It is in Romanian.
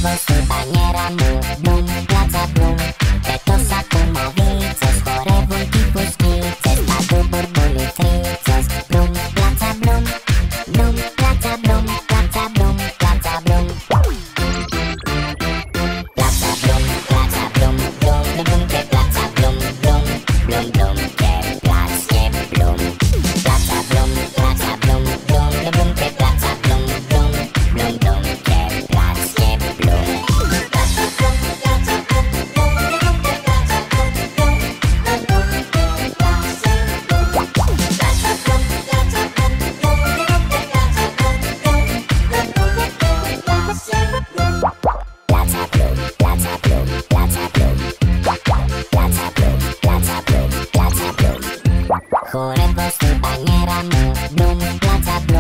włosy, baniera mu, blum, placa blum. Petosa, kumawice, chore wujki, puszkice, spadł burbuli, tricos, blum, placa blum, blum, placa blum, placa blum, placa blum. Placa blum, blum, blum, ke placa blum, blum, blum, blum, ke placznie blum. Placa blum, blum, blum, ke placa blum, blum, blum, blum, ke placznie blum. Chore włosy, baniera mu, blum, placa blum.